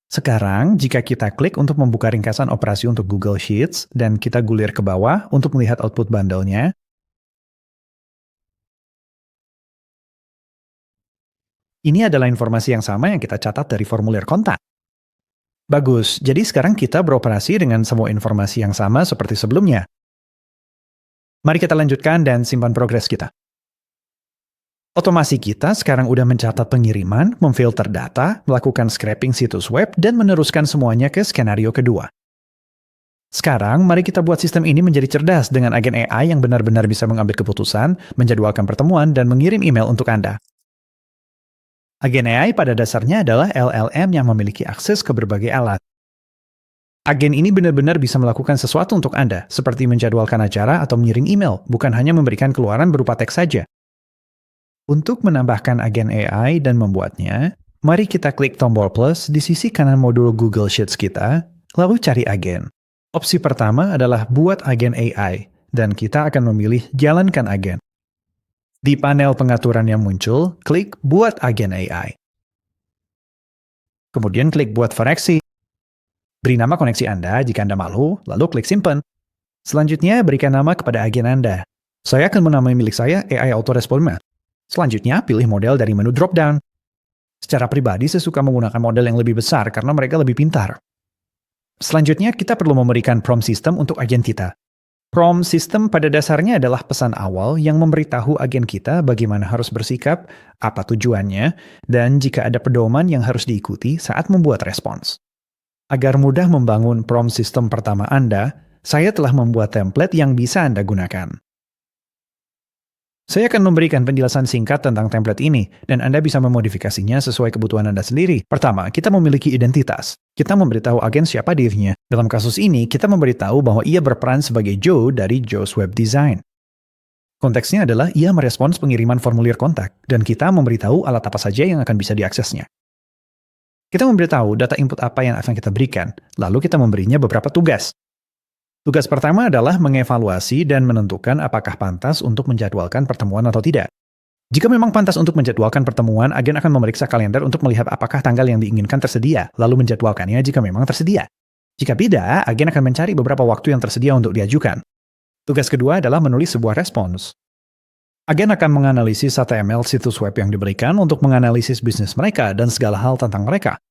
Speaker 1: Sekarang, jika kita klik untuk membuka ringkasan operasi untuk Google Sheets, dan kita gulir ke bawah untuk melihat output bundle-nya, ini adalah informasi yang sama yang kita catat dari formulir kontak. Bagus, jadi sekarang kita beroperasi dengan semua informasi yang sama seperti sebelumnya. Mari kita lanjutkan dan simpan progres kita. Otomasi kita sekarang udah mencatat pengiriman, memfilter data, melakukan scraping situs web, dan meneruskan semuanya ke skenario kedua. Sekarang, mari kita buat sistem ini menjadi cerdas dengan agen AI yang benar-benar bisa mengambil keputusan, menjadwalkan pertemuan, dan mengirim email untuk Anda. Agen AI pada dasarnya adalah LLM yang memiliki akses ke berbagai alat. Agen ini benar-benar bisa melakukan sesuatu untuk Anda, seperti menjadwalkan acara atau mengirim email, bukan hanya memberikan keluaran berupa teks saja. Untuk menambahkan agen AI dan membuatnya, mari kita klik tombol plus di sisi kanan modul Google Sheets kita, lalu cari agen. Opsi pertama adalah buat agen AI, dan kita akan memilih jalankan agen. Di panel pengaturan yang muncul, klik Buat Agen AI. Kemudian klik Buat Koneksi. Beri nama koneksi Anda jika Anda malu, lalu klik Simpan. Selanjutnya, berikan nama kepada agen Anda. Saya akan menamai milik saya AI Autoresponder. Selanjutnya, pilih model dari menu drop-down. Secara pribadi, saya suka menggunakan model yang lebih besar karena mereka lebih pintar. Selanjutnya, kita perlu memberikan prompt system untuk agen kita. Prompt system pada dasarnya adalah pesan awal yang memberitahu agen kita bagaimana harus bersikap, apa tujuannya, dan jika ada pedoman yang harus diikuti saat membuat respons. Agar mudah membangun prompt system pertama Anda, saya telah membuat template yang bisa Anda gunakan. Saya akan memberikan penjelasan singkat tentang template ini, dan Anda bisa memodifikasinya sesuai kebutuhan Anda sendiri. Pertama, kita memiliki identitas. Kita memberitahu agen siapa dirinya. Dalam kasus ini, kita memberitahu bahwa ia berperan sebagai Joe dari Joe's Web Design. Konteksnya adalah ia merespons pengiriman formulir kontak, dan kita memberitahu alat apa saja yang akan bisa diaksesnya. Kita memberitahu data input apa yang akan kita berikan, lalu kita memberinya beberapa tugas. Tugas pertama adalah mengevaluasi dan menentukan apakah pantas untuk menjadwalkan pertemuan atau tidak. Jika memang pantas untuk menjadwalkan pertemuan, agen akan memeriksa kalender untuk melihat apakah tanggal yang diinginkan tersedia, lalu menjadwalkannya jika memang tersedia. Jika tidak, agen akan mencari beberapa waktu yang tersedia untuk diajukan. Tugas kedua adalah menulis sebuah respons. Agen akan menganalisis HTML situs web yang diberikan untuk menganalisis bisnis mereka dan segala hal tentang mereka.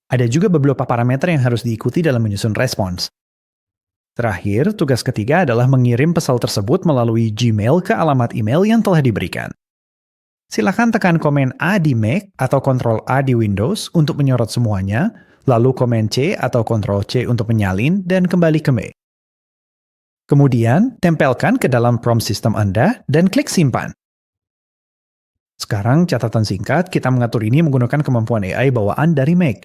Speaker 1: Ada juga beberapa parameter yang harus diikuti dalam menyusun respons. Terakhir, tugas ketiga adalah mengirim pesan tersebut melalui Gmail ke alamat email yang telah diberikan. Silakan tekan komen A di Mac atau Ctrl A di Windows untuk menyorot semuanya, lalu komen C atau Ctrl C untuk menyalin, dan kembali ke Mac. Kemudian, tempelkan ke dalam prompt system Anda dan klik simpan. Sekarang, catatan singkat, kita mengatur ini menggunakan kemampuan AI bawaan dari Mac.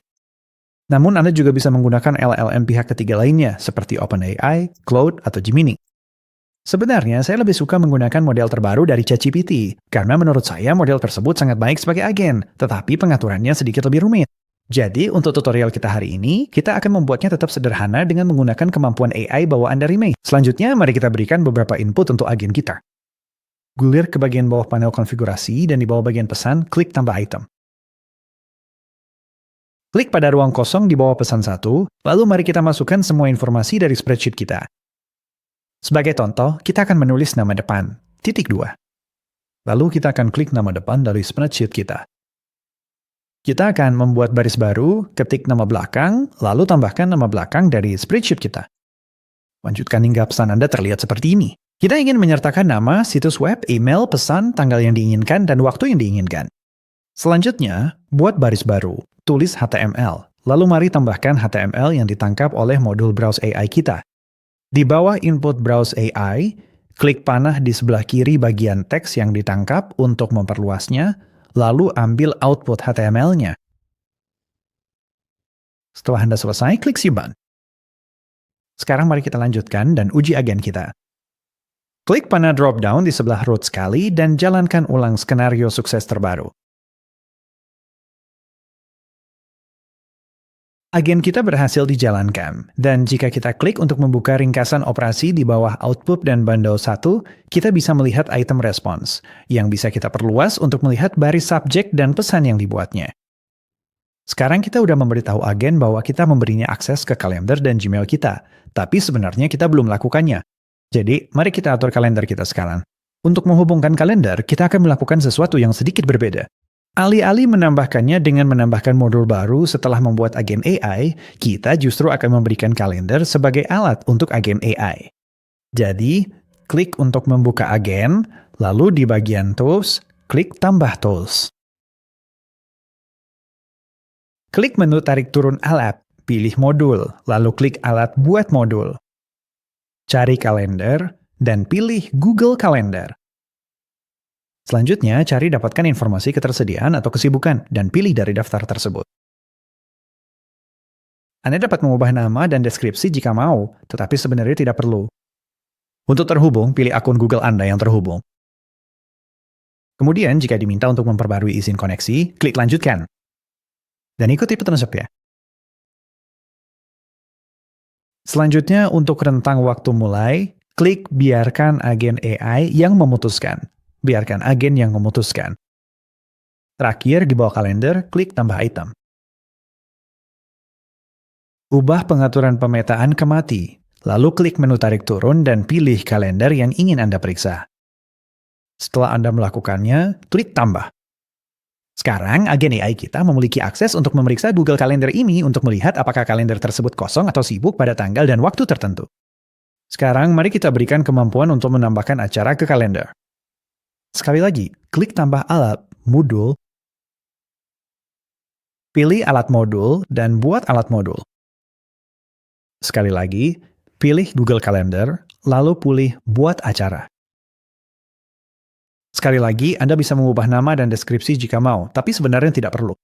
Speaker 1: Namun Anda juga bisa menggunakan LLM pihak ketiga lainnya, seperti OpenAI, Claude, atau Gemini. Sebenarnya, saya lebih suka menggunakan model terbaru dari ChatGPT, karena menurut saya model tersebut sangat baik sebagai agen, tetapi pengaturannya sedikit lebih rumit. Jadi, untuk tutorial kita hari ini, kita akan membuatnya tetap sederhana dengan menggunakan kemampuan AI bawaan dari Mac. Selanjutnya, mari kita berikan beberapa input untuk agen kita. Gulir ke bagian bawah panel konfigurasi, dan di bawah bagian pesan, klik tambah item. Klik pada ruang kosong di bawah pesan 1, lalu mari kita masukkan semua informasi dari spreadsheet kita. Sebagai contoh, kita akan menulis nama depan, titik 2. Lalu kita akan klik nama depan dari spreadsheet kita. Kita akan membuat baris baru, ketik nama belakang, lalu tambahkan nama belakang dari spreadsheet kita. Lanjutkan hingga pesan Anda terlihat seperti ini. Kita ingin menyertakan nama, situs web, email, pesan, tanggal yang diinginkan, dan waktu yang diinginkan. Selanjutnya, buat baris baru. Tulis HTML, lalu mari tambahkan HTML yang ditangkap oleh modul Browse AI kita. Di bawah input Browse AI, klik panah di sebelah kiri bagian teks yang ditangkap untuk memperluasnya, lalu ambil output HTML-nya. Setelah Anda selesai, klik simpan. Sekarang mari kita lanjutkan dan uji agen kita. Klik panah drop-down di sebelah root sekali dan jalankan ulang skenario sukses terbaru. Agen kita berhasil dijalankan, dan jika kita klik untuk membuka ringkasan operasi di bawah Output dan Bundle 1, kita bisa melihat item response, yang bisa kita perluas untuk melihat baris subjek dan pesan yang dibuatnya. Sekarang kita udah memberitahu agen bahwa kita memberinya akses ke kalender dan Gmail kita, tapi sebenarnya kita belum melakukannya. Jadi, mari kita atur kalender kita sekarang. Untuk menghubungkan kalender, kita akan melakukan sesuatu yang sedikit berbeda. Alih-alih menambahkannya dengan menambahkan modul baru setelah membuat agen AI, kita justru akan memberikan kalender sebagai alat untuk agen AI. Jadi, klik untuk membuka agen, lalu di bagian Tools, klik Tambah Tools. Klik menu tarik turun alat, pilih modul, lalu klik alat buat modul. Cari kalender, dan pilih Google Calendar. Selanjutnya, cari dapatkan informasi ketersediaan atau kesibukan, dan pilih dari daftar tersebut. Anda dapat mengubah nama dan deskripsi jika mau, tetapi sebenarnya tidak perlu. Untuk terhubung, pilih akun Google Anda yang terhubung. Kemudian, jika diminta untuk memperbarui izin koneksi, klik Lanjutkan. Dan ikuti petunjuknya. Selanjutnya, untuk rentang waktu mulai, klik Biarkan agen AI yang memutuskan. Biarkan agen yang memutuskan. Terakhir, di bawah kalender, klik Tambah Item. Ubah pengaturan pemetaan ke mati, lalu klik menu tarik turun dan pilih kalender yang ingin Anda periksa. Setelah Anda melakukannya, klik Tambah. Sekarang, agen AI kita memiliki akses untuk memeriksa Google Calendar ini untuk melihat apakah kalender tersebut kosong atau sibuk pada tanggal dan waktu tertentu. Sekarang mari kita berikan kemampuan untuk menambahkan acara ke kalender. Sekali lagi, klik tambah alat, modul, pilih alat modul, dan buat alat modul. Sekali lagi, pilih Google Calendar, lalu pilih buat acara. Sekali lagi, Anda bisa mengubah nama dan deskripsi jika mau, tapi sebenarnya tidak perlu.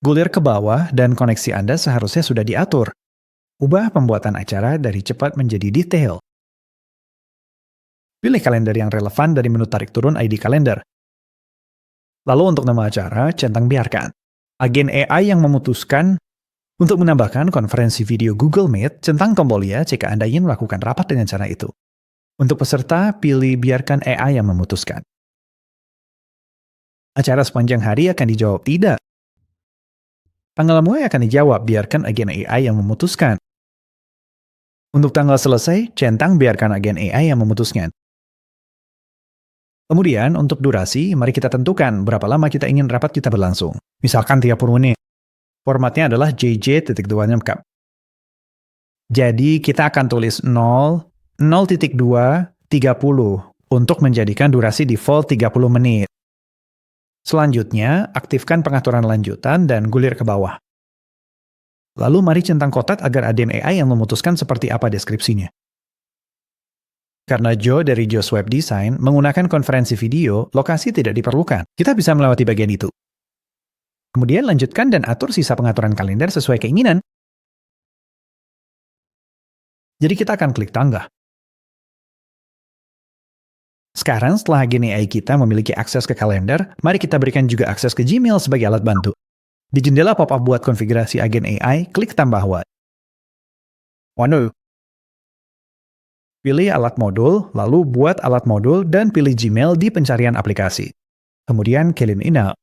Speaker 1: Gulir ke bawah dan koneksi Anda seharusnya sudah diatur. Ubah pembuatan acara dari cepat menjadi detail. Pilih kalender yang relevan dari menu tarik turun ID kalender. Lalu untuk nama acara, centang biarkan. Agen AI yang memutuskan untuk menambahkan konferensi video Google Meet, centang tombol ya jika Anda ingin melakukan rapat dengan cara itu. Untuk peserta, pilih biarkan AI yang memutuskan. Acara sepanjang hari akan dijawab tidak. Tanggal mulai akan dijawab, biarkan agen AI yang memutuskan. Untuk tanggal selesai, centang biarkan agen AI yang memutuskan. Kemudian, untuk durasi, mari kita tentukan berapa lama kita ingin rapat kita berlangsung. Misalkan 30 menit. Formatnya adalah JJ.2 Jadi, kita akan tulis 0, 0.2, 30 untuk menjadikan durasi default 30 menit. Selanjutnya, aktifkan pengaturan lanjutan dan gulir ke bawah. Lalu mari centang kotak agar agen AI yang memutuskan seperti apa deskripsinya. Karena Joe dari Joe's Web Design menggunakan konferensi video, lokasi tidak diperlukan. Kita bisa melewati bagian itu. Kemudian lanjutkan dan atur sisa pengaturan kalender sesuai keinginan. Jadi kita akan klik tangga. Sekarang setelah agen AI kita memiliki akses ke kalender, mari kita berikan juga akses ke Gmail sebagai alat bantu. Di jendela pop-up buat konfigurasi agen AI, klik tambah what. Waduh. Pilih alat modul, lalu buat alat modul dan pilih Gmail di pencarian aplikasi. Kemudian clean in out.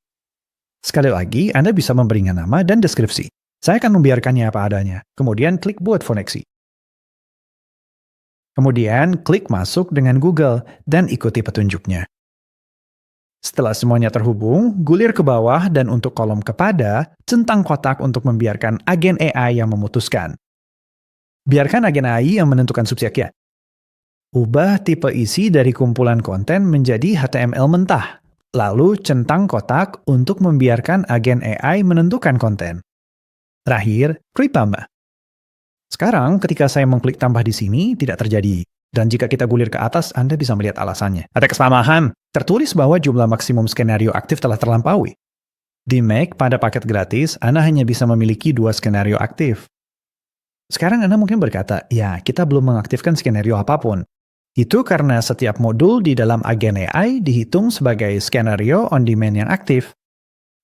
Speaker 1: Sekali lagi, Anda bisa memberinya nama dan deskripsi. Saya akan membiarkannya apa adanya. Kemudian klik buat koneksi. Kemudian, klik masuk dengan Google dan ikuti petunjuknya. Setelah semuanya terhubung, gulir ke bawah dan untuk kolom kepada, centang kotak untuk membiarkan agen AI yang memutuskan. Biarkan agen AI yang menentukan subjeknya. Ubah tipe isi dari kumpulan konten menjadi HTML mentah, lalu centang kotak untuk membiarkan agen AI menentukan konten. Terakhir, klik tambah. Sekarang, ketika saya mengklik tambah di sini, tidak terjadi. Dan jika kita gulir ke atas, Anda bisa melihat alasannya. Ada kesalahan. Tertulis bahwa jumlah maksimum skenario aktif telah terlampaui. Di Mac, pada paket gratis, Anda hanya bisa memiliki 2 skenario aktif. Sekarang Anda mungkin berkata, ya, kita belum mengaktifkan skenario apapun. Itu karena setiap modul di dalam agen AI dihitung sebagai skenario on demand yang aktif.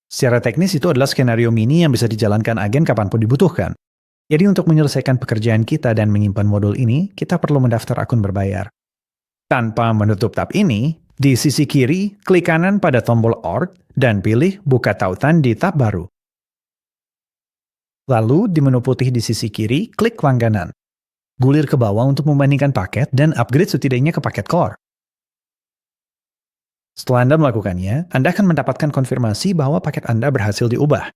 Speaker 1: Secara teknis itu adalah skenario mini yang bisa dijalankan agen kapanpun dibutuhkan. Jadi untuk menyelesaikan pekerjaan kita dan menyimpan modul ini, kita perlu mendaftar akun berbayar. Tanpa menutup tab ini, di sisi kiri, klik kanan pada tombol Org dan pilih Buka Tautan di tab baru. Lalu di menu putih di sisi kiri, klik langganan. Gulir ke bawah untuk membandingkan paket dan upgrade setidaknya ke paket Core. Setelah Anda melakukannya, Anda akan mendapatkan konfirmasi bahwa paket Anda berhasil diubah.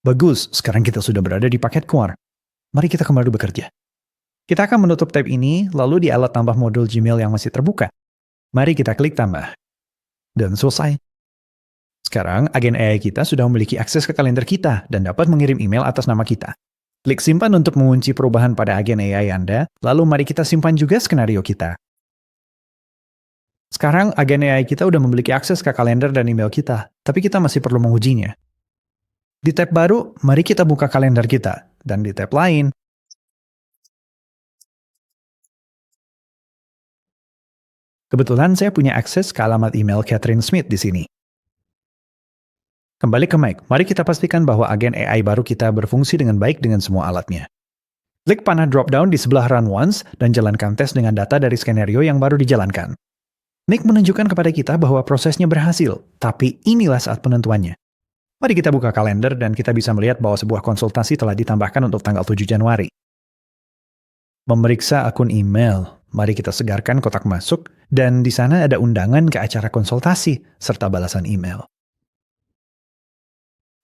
Speaker 1: Bagus, sekarang kita sudah berada di paket Core. Mari kita kembali bekerja. Kita akan menutup tab ini, lalu di alat tambah modul Gmail yang masih terbuka. Mari kita klik tambah. Dan selesai. Sekarang, agen AI kita sudah memiliki akses ke kalender kita dan dapat mengirim email atas nama kita. Klik simpan untuk mengunci perubahan pada agen AI Anda, lalu mari kita simpan juga skenario kita. Sekarang, agen AI kita sudah memiliki akses ke kalender dan email kita, tapi kita masih perlu mengujinya. Di tab baru, mari kita buka kalender kita, dan di tab lain, kebetulan saya punya akses ke alamat email Catherine Smith di sini. Kembali ke Mac, mari kita pastikan bahwa agen AI baru kita berfungsi dengan baik dengan semua alatnya. Klik panah drop-down di sebelah Run Once dan jalankan tes dengan data dari skenario yang baru dijalankan. Mac menunjukkan kepada kita bahwa prosesnya berhasil, tapi inilah saat penentuannya. Mari kita buka kalender dan kita bisa melihat bahwa sebuah konsultasi telah ditambahkan untuk tanggal 7 Januari. Memeriksa akun email, mari kita segarkan kotak masuk, dan di sana ada undangan ke acara konsultasi, serta balasan email.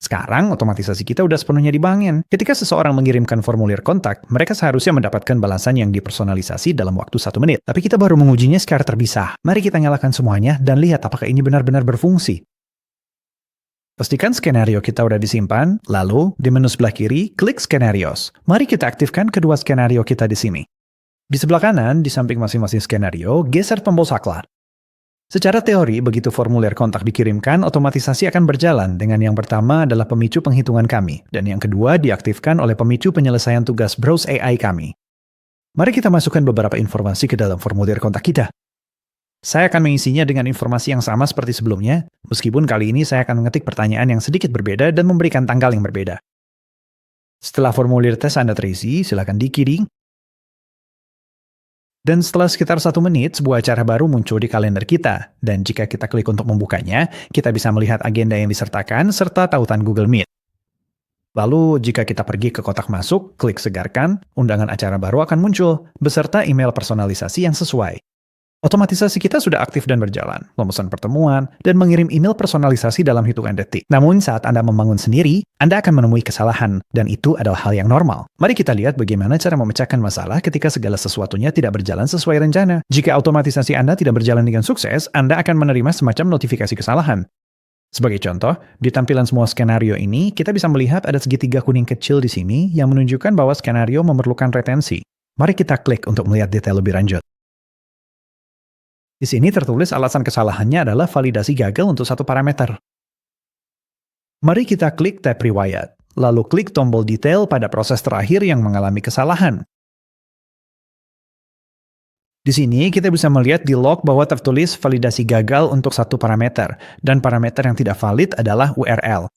Speaker 1: Sekarang otomatisasi kita udah sepenuhnya dibangun. Ketika seseorang mengirimkan formulir kontak, mereka seharusnya mendapatkan balasan yang dipersonalisasi dalam waktu 1 menit. Tapi kita baru mengujinya secara terpisah. Mari kita nyalakan semuanya dan lihat apakah ini benar-benar berfungsi. Pastikan skenario kita udah disimpan, lalu di menu sebelah kiri, klik Skenarios. Mari kita aktifkan kedua skenario kita di sini. Di sebelah kanan, di samping masing-masing skenario, geser tombol saklar. Secara teori, begitu formulir kontak dikirimkan, otomatisasi akan berjalan dengan yang pertama adalah pemicu penghitungan kami, dan yang kedua diaktifkan oleh pemicu penyelesaian tugas Browse AI kami. Mari kita masukkan beberapa informasi ke dalam formulir kontak kita. Saya akan mengisinya dengan informasi yang sama seperti sebelumnya, meskipun kali ini saya akan mengetik pertanyaan yang sedikit berbeda dan memberikan tanggal yang berbeda. Setelah formulir tes Anda terisi, silakan dikirim. Dan setelah sekitar 1 menit, sebuah acara baru muncul di kalender kita. Dan jika kita klik untuk membukanya, kita bisa melihat agenda yang disertakan serta tautan Google Meet. Lalu, jika kita pergi ke kotak masuk, klik segarkan, undangan acara baru akan muncul, beserta email personalisasi yang sesuai. Otomatisasi kita sudah aktif dan berjalan, memesan pertemuan, dan mengirim email personalisasi dalam hitungan detik. Namun saat Anda membangun sendiri, Anda akan menemui kesalahan, dan itu adalah hal yang normal. Mari kita lihat bagaimana cara memecahkan masalah ketika segala sesuatunya tidak berjalan sesuai rencana. Jika otomatisasi Anda tidak berjalan dengan sukses, Anda akan menerima semacam notifikasi kesalahan. Sebagai contoh, di tampilan semua skenario ini, kita bisa melihat ada segitiga kuning kecil di sini yang menunjukkan bahwa skenario memerlukan retensi. Mari kita klik untuk melihat detail lebih lanjut. Di sini tertulis alasan kesalahannya adalah validasi gagal untuk satu parameter. Mari kita klik tab riwayat, lalu klik tombol detail pada proses terakhir yang mengalami kesalahan. Di sini kita bisa melihat di log bahwa tertulis validasi gagal untuk satu parameter, dan parameter yang tidak valid adalah URL.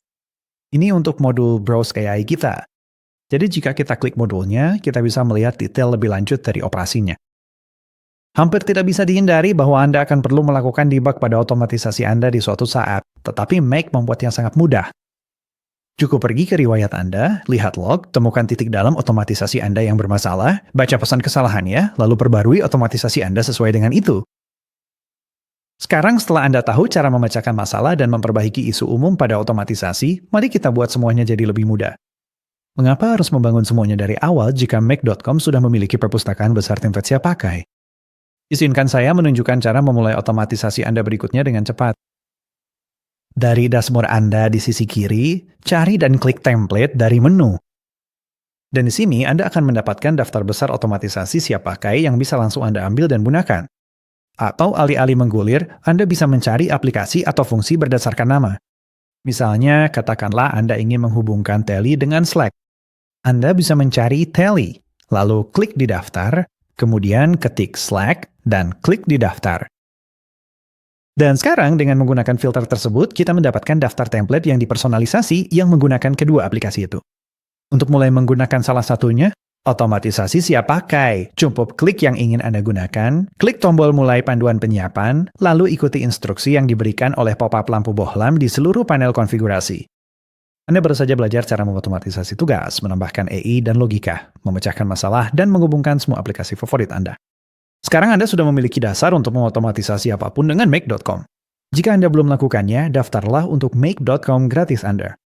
Speaker 1: Ini untuk modul Browse AI kita. Jadi jika kita klik modulnya, kita bisa melihat detail lebih lanjut dari operasinya. Hampir tidak bisa dihindari bahwa Anda akan perlu melakukan debug pada otomatisasi Anda di suatu saat, tetapi Make membuatnya sangat mudah. Cukup pergi ke riwayat Anda, lihat log, temukan titik dalam otomatisasi Anda yang bermasalah, baca pesan kesalahannya, lalu perbarui otomatisasi Anda sesuai dengan itu. Sekarang setelah Anda tahu cara memecahkan masalah dan memperbaiki isu umum pada otomatisasi, mari kita buat semuanya jadi lebih mudah. Mengapa harus membangun semuanya dari awal jika Make.com sudah memiliki perpustakaan besar template siap pakai? Izinkan saya menunjukkan cara memulai otomatisasi Anda berikutnya dengan cepat. Dari dashboard Anda di sisi kiri, cari dan klik template dari menu. Dan di sini Anda akan mendapatkan daftar besar otomatisasi siap pakai yang bisa langsung Anda ambil dan gunakan. Atau alih-alih menggulir, Anda bisa mencari aplikasi atau fungsi berdasarkan nama. Misalnya, katakanlah Anda ingin menghubungkan Tally dengan Slack. Anda bisa mencari Tally, lalu klik di daftar, kemudian ketik Slack, dan klik di daftar. Dan sekarang dengan menggunakan filter tersebut, kita mendapatkan daftar template yang dipersonalisasi yang menggunakan kedua aplikasi itu. Untuk mulai menggunakan salah satunya, otomatisasi siap pakai. Cukup klik yang ingin Anda gunakan, klik tombol mulai panduan penyiapan, lalu ikuti instruksi yang diberikan oleh pop-up lampu bohlam di seluruh panel konfigurasi. Anda baru saja belajar cara mengotomatisasi tugas, menambahkan AI dan logika, memecahkan masalah, dan menghubungkan semua aplikasi favorit Anda. Sekarang Anda sudah memiliki dasar untuk mengotomatisasi apapun dengan Make.com. Jika Anda belum melakukannya, daftarlah untuk Make.com gratis Anda.